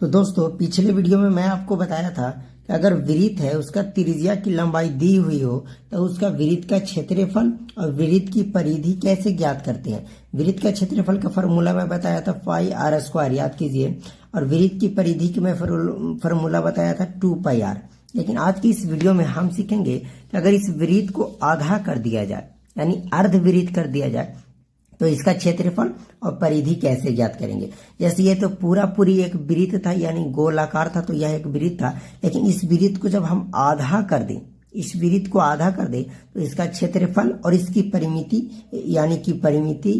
तो दोस्तों पिछले वीडियो में मैं आपको बताया था कि अगर वृत्त है उसका त्रिज्या की लंबाई दी हुई हो तो उसका वृत्त का क्षेत्रफल और वृत्त की परिधि कैसे ज्ञात करते हैं। वृत्त का क्षेत्रफल का फॉर्मूला मैं बताया था पाई आर स्क्वायर, याद कीजिए, और वृत्त की परिधि की मैं फॉर्मूला बताया था 2 पाई आर। लेकिन आज की इस वीडियो में हम सीखेंगे कि अगर इस वृत्त को आधा कर दिया जाए यानी अर्ध वृत्त कर दिया जाए तो इसका क्षेत्रफल और परिधि कैसे ज्ञात करेंगे। जैसे ये तो पूरी एक वृत्त था यानी गोलाकार था, तो यह एक वृत्त था, लेकिन इस वृत्त को जब हम आधा कर दें, इस वृत्त को आधा कर दें तो इसका क्षेत्रफल और इसकी परिमिति यानी कि परिमिति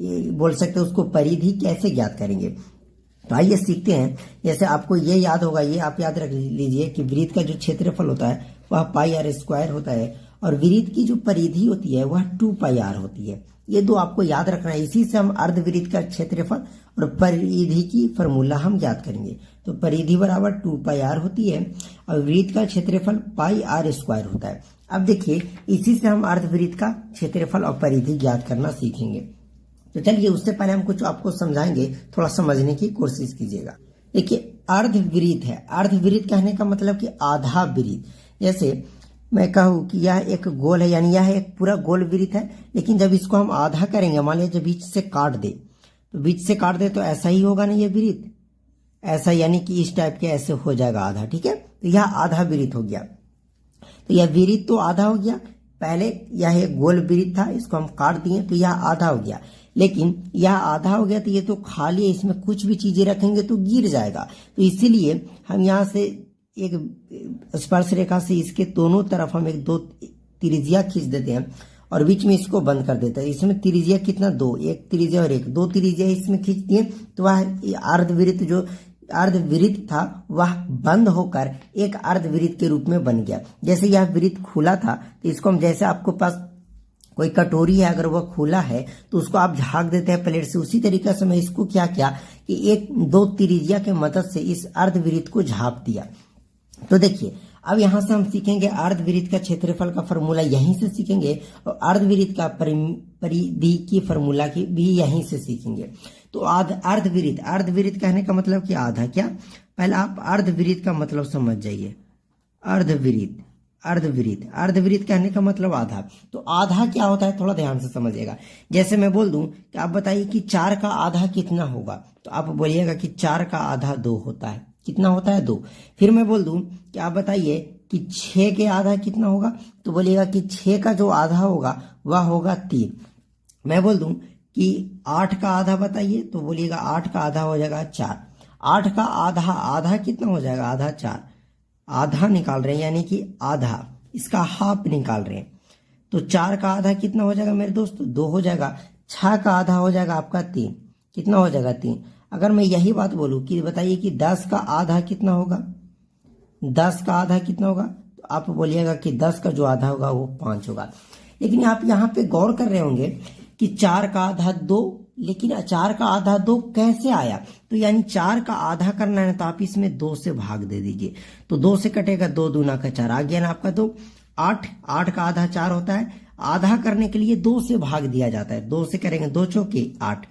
बोल सकते हैं, उसको परिधि कैसे ज्ञात करेंगे। तो आइए सीखते हैं। जैसे आपको ये याद होगा, ये आप याद रख लीजिए कि वृत्त का जो क्षेत्रफल होता है वह पाई आर स्क्वायर होता है और वृत्त की जो परिधि होती है वह 2 पाई आर होती है। ये दो आपको याद रखना है। इसी से हम अर्धवृत्त का क्षेत्रफल और परिधि की फॉर्मूला हम याद करेंगे। तो परिधि बराबर 2 पाई आर होती है और वृत्त का क्षेत्रफल पाई आर स्क्वायर होता है। अब देखिए, इसी से हम अर्धवृत्त का क्षेत्रफल और परिधि ज्ञात करना सीखेंगे। तो चलिए, उससे पहले हम कुछ आपको समझाएंगे, थोड़ा समझने की कोशिश कीजिएगा। देखिए, अर्धवृत्त है, अर्धवृत्त कहने का मतलब कि आधा वृत्त। जैसे मैं कहूँ कि यह एक गोल है यानी यह एक पूरा गोल वृत्त है, लेकिन जब इसको हम आधा करेंगे, मान लीजिए बीच से काट दे, तो बीच से काट दे तो ऐसा ही होगा ना ये वृत्त, ऐसा यानी कि इस टाइप के ऐसे हो जाएगा आधा। ठीक है, तो यह आधा वृत्त हो गया। तो यह वृत्त तो आधा हो गया। पहले यह एक गोल वृत्त था, इसको हम काट दिए तो यह आधा हो गया, लेकिन यह आधा हो गया तो ये तो खाली है, इसमें कुछ भी चीजें रखेंगे तो गिर जाएगा। तो इसीलिए हम यहाँ से एक स्पर्श रेखा से इसके दोनों तरफ हम एक 2 त्रिज्या खींच देते हैं और बीच में इसको बंद कर देते हैं। इसमें त्रिज्या कितना 2, एक त्रिज्या और एक 2 त्रिज्या इसमें खींच दिए तो वह अर्धवृत्त जो अर्धवृत्त था वह बंद होकर एक अर्धवृत्त के रूप में बन गया। जैसे यह वृत्त खुला था तो इसको हम, जैसे आपको पास कोई कटोरी है, अगर वह खुला है तो उसको आप झाग देते हैं प्लेट से, उसी तरीके से मैं इसको क्या किया कि 1-2 त्रिज्या के मदद से इस अर्धवृत्त को झाप दिया। तो देखिए, अब यहां से हम सीखेंगे अर्धवृत्त का क्षेत्रफल का फॉर्मूला, यहीं से सीखेंगे, और अर्धवृत्त का परिधि की फॉर्मूला की भी यहीं से सीखेंगे। तो अर्धवृत्त, अर्धवृत्त कहने का मतलब कि आधा। क्या, पहले आप अर्धवृत्त का मतलब समझ जाइए। अर्धवृत्त, अर्धवृत्त, अर्धवृत्त कहने का मतलब आधा। तो आधा क्या होता है, थोड़ा ध्यान से समझिएगा। जैसे मैं बोल दूं कि आप बताइए कि 4 का आधा कितना होगा, तो आप बोलिएगा कि 4 का आधा 2 होता है। कितना होता है, 2। फिर मैं बोल दूं कि आप बताइए कि 6 के आधा कितना होगा, तो बोलिएगा कि 6 का जो आधा होगा वह होगा 3। मैं बोल दूं कि 8 का आधा बताइए, तो बोलिएगा 8 का आधा हो जाएगा 4। 8 का आधा, आधा कितना हो जाएगा, आधा 4। आधा निकाल रहे हैं यानी कि आधा, इसका हाफ निकाल रहे हैं, तो 4 का आधा कितना हो जाएगा मेरे दोस्त, 2 हो जाएगा। 6 का आधा हो जाएगा आपका 3, कितना हो जाएगा, 3। अगर मैं यही बात बोलूं कि बताइए कि 10 का आधा कितना होगा, 10 का आधा कितना होगा, तो आप बोलिएगा कि 10 का जो आधा होगा वो 5 होगा। लेकिन आप यहाँ पे गौर कर रहे होंगे कि 4 का आधा 2, लेकिन 4 का आधा 2 कैसे आया, तो यानी 4 का आधा करना है तो आप इसमें 2 से भाग दे दीजिए, तो 2 से कटेगा 2 दूना का 4, आ गया ना आपका 2। 8 का आधा 4 होता है, आधा करने के लिए 2 से भाग दिया जाता है, 2 से करेंगे 2 चौके 8।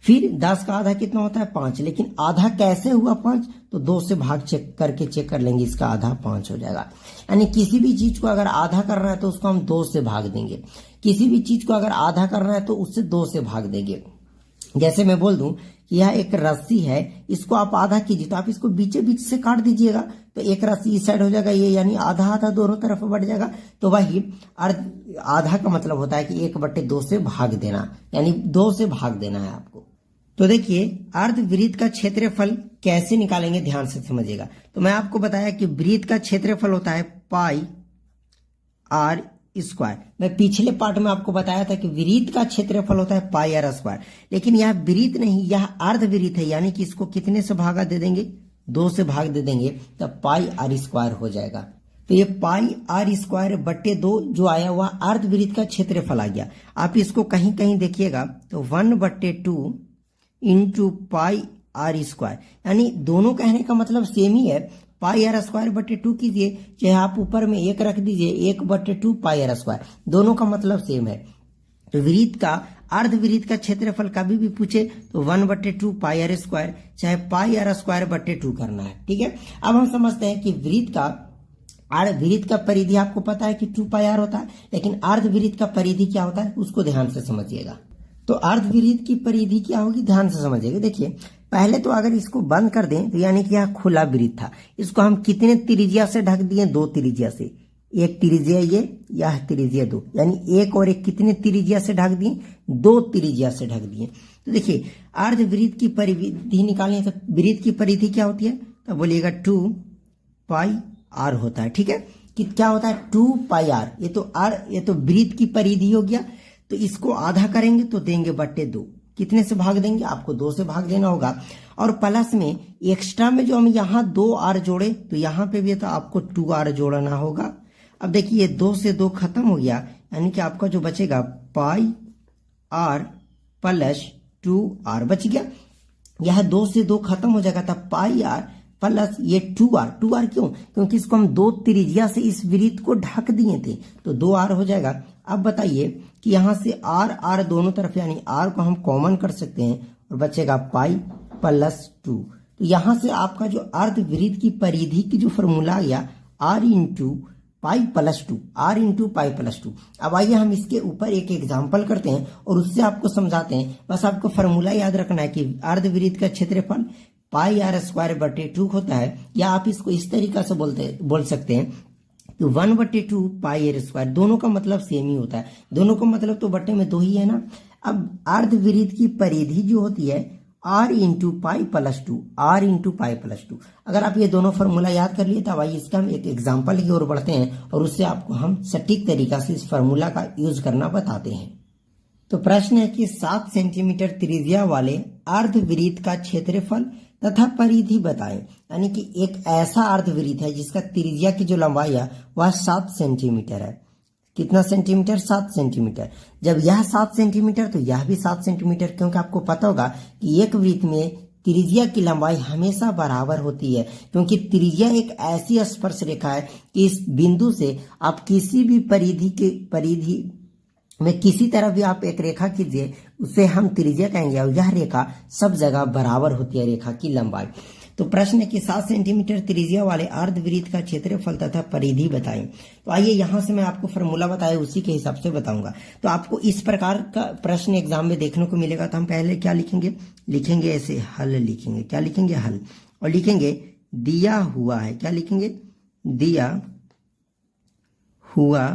फिर 10 का आधा कितना होता है, 5, लेकिन आधा कैसे हुआ 5, तो 2 से भाग चेक कर लेंगे, इसका आधा 5 हो जाएगा। यानी किसी भी चीज को अगर आधा करना है तो उसको हम 2 से भाग देंगे, किसी भी चीज को अगर आधा करना है तो उससे 2 से भाग देंगे। जैसे मैं बोल दूं कि यह एक रस्सी है, इसको आप आधा कीजिए तो आप इसको बीच से काट दीजिएगा, तो एक रस्सी इस साइड हो जाएगा ये, यानी आधा आधा दोनों तरफ बढ़ जाएगा। तो वही आधा का मतलब होता है कि 1/2 से भाग देना, यानी 2 से भाग देना है आपको। तो देखिए, अर्धवृत्त का क्षेत्रफल कैसे निकालेंगे, ध्यान से समझिएगा। तो मैं आपको बताया कि वृत्त का क्षेत्रफल होता है पाई आर स्क्वायर। मैं पिछले पार्ट में आपको बताया था कि वृत्त का क्षेत्रफल होता है पाई आर स्क्वायर, लेकिन यह वृत्त नहीं, यह अर्धवृत्त है, यानी कि इसको कितने से भागा दे देंगे, 2 से भाग दे देंगे, तब पाई आर स्क्वायर हो जाएगा। तो ये पाई आर स्क्वायर बट्टे 2 जो आया वह अर्धवृत्त का क्षेत्रफल आ गया। आप इसको कहीं कहीं देखिएगा तो 1/2 इंटू पाई आर स्क्वायर, यानी दोनों कहने का मतलब सेम ही है। पाई आर स्क्वायर बटे 2 कीजिए, चाहे आप ऊपर में 1 रख दीजिए, 1/2 पाई आर स्क्वायर, दोनों का मतलब सेम है। तो वृत्त का अर्धवृत्त का क्षेत्रफल कभी भी पूछे तो 1/2 पाई आर स्क्वायर चाहे पाई आर स्क्वायर बटे 2 करना है। ठीक है, अब हम समझते हैं कि वृत्त का परिधि आपको पता है कि 2 पाई आर होता है, लेकिन अर्धवृत्त का परिधि क्या होता है उसको ध्यान से समझिएगा। तो अर्धवृत्त की परिधि क्या होगी, ध्यान से समझिएगा। देखिए पहले तो अगर इसको बंद कर दें तो यानी कि यह खुला वृत्त था, इसको हम कितने त्रिज्या से ढक दिए, 2 त्रिज्या से। एक त्रिज्या ये, यह त्रिज्या 2, यानी एक और एक कितने त्रिज्या से ढक दिए, 2 त्रिज्या से ढक दिए। तो देखिए अर्धवृत्त की परिधि निकालनी है तो वृत्त की परिधि क्या होती है, तो बोलिएगा 2 पाई आर होता है। ठीक है, कि क्या होता है 2 पाई आर, ये तो वृत्त की परिधि हो गया। तो इसको आधा करेंगे तो देंगे बटे 2, कितने से भाग देंगे, आपको 2 से भाग देना होगा। और प्लस में एक्स्ट्रा में जो हम यहाँ 2 आर जोड़े तो यहाँ पे भी तो आपको 2 आर जोड़ना होगा। अब देखिए 2 से 2 खत्म हो गया, यानी कि आपका जो बचेगा पाई आर प्लस 2 आर बच गया। यह 2 से 2 खत्म हो जाएगा तब पाई आर प्लस ये 2 आर क्यों, क्योंकि इसको हम 2 त्रिज्या से इस वृत्त को ढक दिए थे तो 2 आर हो जाएगा। अब बताइए कि यहां से आर दोनों तरफ यानी आर को हम कॉमन कर सकते हैं और बचेगा पाई प्लस 2। तो यहां से आपका जो अर्धवृत्त की परिधि की जो फॉर्मूला आ गया R into pi plus 2, R into pi plus 2। अब आइए हम इसके ऊपर एक एग्जाम्पल करते हैं और उससे आपको समझाते हैं। बस आपको फॉर्मूला याद रखना है कि अर्धवृत्त का क्षेत्रफल पाई आर स्क्वायर बटे 2 होता है, या आप इसको इस तरीका से बोल सकते हैं तो 1/2 पाई आर स्क्वायर, दोनों का मतलब सेम ही होता है, दोनों का मतलब तो बटे में 2 ही है ना। अब अर्धवृत्त की परिधि जो होती है R into pi plus 2, R into pi plus 2। अगर आप ये दोनों फॉर्मूला याद कर लिए तब आइए इसका हम एक एग्जाम्पल की ओर बढ़ते हैं और उससे आपको हम सटीक तरीका से इस फॉर्मूला का यूज करना बताते हैं। तो प्रश्न है कि 7 सेंटीमीटर त्रिज्या वाले अर्धवृत्त का क्षेत्रफल तथा परिधि बताएं। यानी कि एक ऐसा अर्धवृत्त है जिसका त्रिज्या की जो लंबाई है वह 7 सेंटीमीटर है। कितना सेंटीमीटर, 7 सेंटीमीटर। जब यह 7 सेंटीमीटर तो यह भी 7 सेंटीमीटर, क्योंकि आपको पता होगा कि एक वृत्त में त्रिज्या की लंबाई हमेशा बराबर होती है, क्योंकि त्रिज्या एक ऐसी स्पर्श रेखा है कि इस बिंदु से आप किसी भी परिधि में किसी तरह भी आप एक रेखा कीजिए उसे हम त्रिज्या कहेंगे और यह रेखा सब जगह बराबर होती है रेखा की लंबाई। तो प्रश्न है कि 7 सेंटीमीटर त्रिज्या वाले अर्धवृत्त का क्षेत्रफल तथा परिधि बताएं। तो आइए यहां से मैं आपको फॉर्मूला बताया उसी के हिसाब से बताऊंगा। तो आपको इस प्रकार का प्रश्न एग्जाम में देखने को मिलेगा। तो हम पहले क्या लिखेंगे ऐसे हल लिखेंगे, क्या लिखेंगे, हल, और लिखेंगे दिया हुआ है, क्या लिखेंगे, दिया हुआ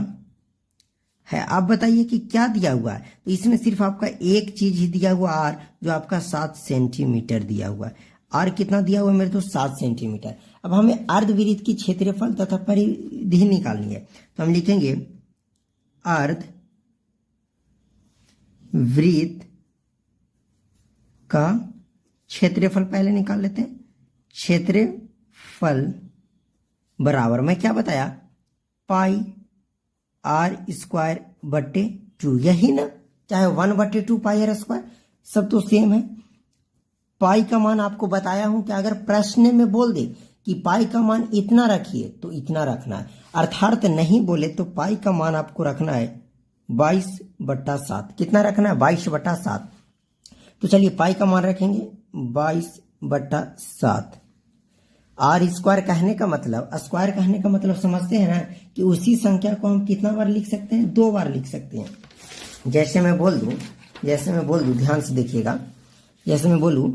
है। आप बताइए कि क्या दिया हुआ है, तो इसमें सिर्फ आपका एक चीज ही दिया हुआ आर, जो आपका 7 सेंटीमीटर दिया हुआ है। आर कितना दिया हुआ है मेरे तो 7 सेंटीमीटर। अब हमें अर्धवृत्त की क्षेत्रफल तथा परिधि निकालनी है, तो हम लिखेंगे अर्धवृत्त का क्षेत्रफल पहले निकाल लेते हैं। क्षेत्रफल बराबर मैं क्या बताया, पाई आर स्क्वायर बटे 2, यही ना, चाहे 1/2 पाई आर स्क्वायर, सब तो सेम है। पाई का मान आपको बताया हूं कि अगर प्रश्न में बोल दे कि पाई का मान इतना रखिए तो इतना रखना है, अर्थात नहीं बोले तो पाई का मान आपको रखना है 22/7। कितना रखना है, 22/7। तो चलिए पाई का मान रखेंगे 22/7। आर स्क्वायर कहने का मतलब समझते हैं ना कि उसी संख्या को हम कितना बार लिख सकते हैं, 2 बार लिख सकते हैं। जैसे मैं बोल दूं ध्यान से देखिएगा, जैसे मैं बोलूं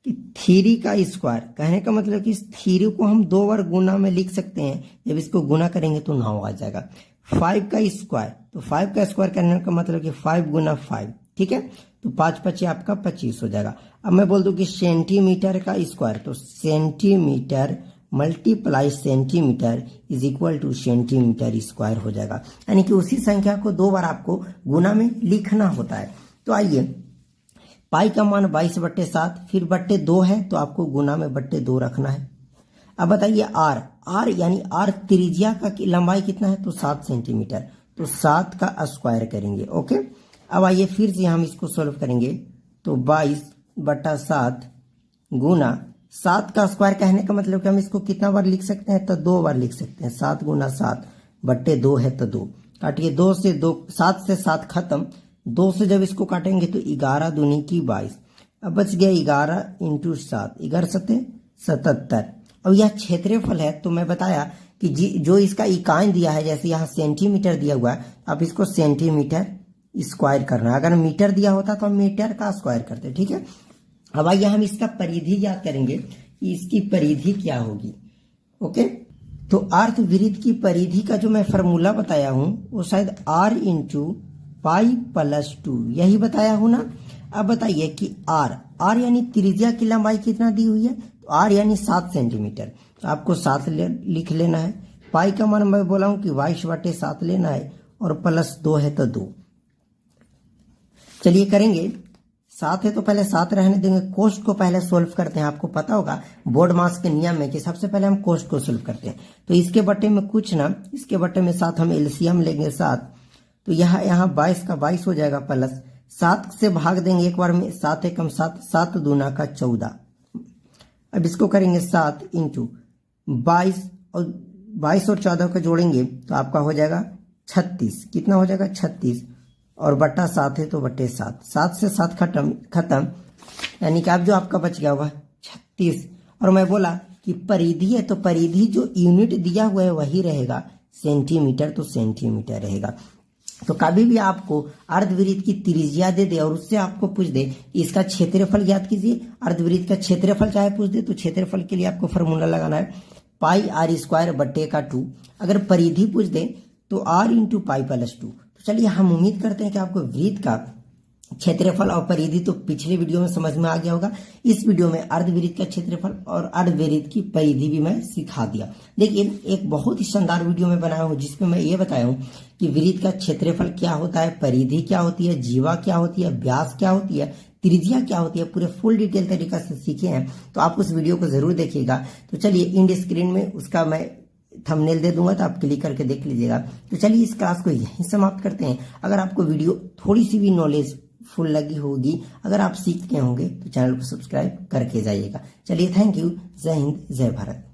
कि 3 का स्क्वायर कहने का मतलब कि इस 3 को हम 2 बार गुना में लिख सकते हैं। जब इसको गुना करेंगे तो 9 आ जाएगा। 5 का स्क्वायर, तो 5 का स्क्वायर करने का मतलब कि 5 गुना 5, ठीक है, तो 5×5 आपका 25 हो जाएगा। अब मैं बोल दूं कि सेंटीमीटर का स्क्वायर, तो centimetre multiply centimetre is equal two centimetre square हो जाएगा। यानी कि उसी संख्या को 2 बार आपको गुना में लिखना होता है। तो आइए पाई का मान 22/7, फिर बट्टे 2 है तो आपको गुना में बट्टे 2 रखना है। अब बताइए आर यानी आर त्रिज्या का लंबाई कितना है, तो 7 सेंटीमीटर, तो 7 का स्क्वायर करेंगे। ओके, अब आइए फिर से हम इसको सोल्व करेंगे, तो 22/7 गुना 7 का स्क्वायर कहने का मतलब कि हम इसको कितना बार लिख सकते हैं, तो 2 बार लिख सकते हैं। 7 गुना 7 बट्टे 2 है तो 2, काटिए 2 से 2, 7 से 7 खत्म, 2 से जब इसको काटेंगे तो 11 दूनी की 22। अब बच गया 11 इंटू 7, 11 सत्ते 77। अब यह क्षेत्रफल है, तो मैं बताया कि जो इसका इकाई दिया है, जैसे यहाँ सेंटीमीटर दिया हुआ है, आप इसको सेंटीमीटर स्क्वायर करना है। अगर मीटर दिया होता तो हम मीटर का स्क्वायर करते, ठीक है। अब आइए हम इसका परिधि याद करेंगे कि इसकी परिधि क्या होगी। ओके, तो अर्धवृत्त की परिधि का जो मैं फॉर्मूला बताया हूं वो शायद r इंटू पाई प्लस 2 यही बताया हूं ना। अब बताइए कि r यानी त्रिज्या की लंबाई कितना दी हुई है, तो r यानी 7 सेंटीमीटर, तो आपको 7 लिख लेना है। पाई का मान मैं बोला हूं कि 22/7 लेना है, और प्लस 2 है तो 2। चलिए करेंगे, 7 है तो पहले 7 रहने देंगे। कोष्ट को पहले सोल्व करते हैं। आपको पता होगा बोर्ड मास के नियम में कि सबसे पहले हम कोष्ट को सोल्व करते हैं। तो इसके बट्टे में कुछ ना, इसके बट्टे में 7, हम एलसीएम लेंगे 7, तो यहाँ 22 का 22 हो जाएगा, प्लस 7 से भाग देंगे एक बार में, 7 एकम 7, 7 दूना का 14। अब इसको करेंगे 7 इंटू 22, और 22 और 14 को जोड़ेंगे तो आपका हो जाएगा 36। कितना हो जाएगा 36, और बट्टा 7 है तो बट्टे 7, 7 से 7 खत्म, यानी कि अब जो आपका बच गया वह 36। और मैं बोला कि परिधि है, तो परिधि जो यूनिट दिया हुआ है वही रहेगा, सेंटीमीटर तो सेंटीमीटर रहेगा। तो कभी भी आपको अर्धवृत्त की त्रिज्या दे दे और उससे आपको पूछ दे इसका क्षेत्रफल ज्ञात कीजिए, अर्धवृत्त का क्षेत्रफल चाहे पूछ दे, तो क्षेत्रफल के लिए आपको फॉर्मूला लगाना है पाई r स्क्वायर बट्टे का 2। अगर परिधि पूछ दे तो r इंटू पाई प्लस 2। तो चलिए हम उम्मीद करते हैं कि आपको वृत्त का क्षेत्रफल और परिधि तो पिछले वीडियो में समझ में आ गया होगा। इस वीडियो में अर्धवृत्त का क्षेत्रफल और अर्धवृत्त की परिधि भी मैं सिखा दिया। देखिए, एक बहुत ही शानदार वीडियो में बनाया हूँ जिसमें मैं ये बताया हूँ कि वृत्त का क्षेत्रफल क्या होता है, परिधि क्या होती है, जीवा क्या होती है, व्यास क्या होती है, त्रिज्या क्या होती है, पूरे फुल डिटेल तरीका से सीखे हैं। तो आप उस वीडियो को जरूर देखिएगा। तो चलिए इंड स्क्रीन में उसका मैं थंबनेल दे दूंगा, तो आप क्लिक करके देख लीजिएगा। तो चलिए इस क्लास को यहीं समाप्त करते हैं। अगर आपको वीडियो थोड़ी सी भी नॉलेज फुल लगी होगी, अगर आप सीखते होंगे तो चैनल को सब्सक्राइब करके जाइएगा। चलिए, थैंक यू। जय हिंद, जय भारत।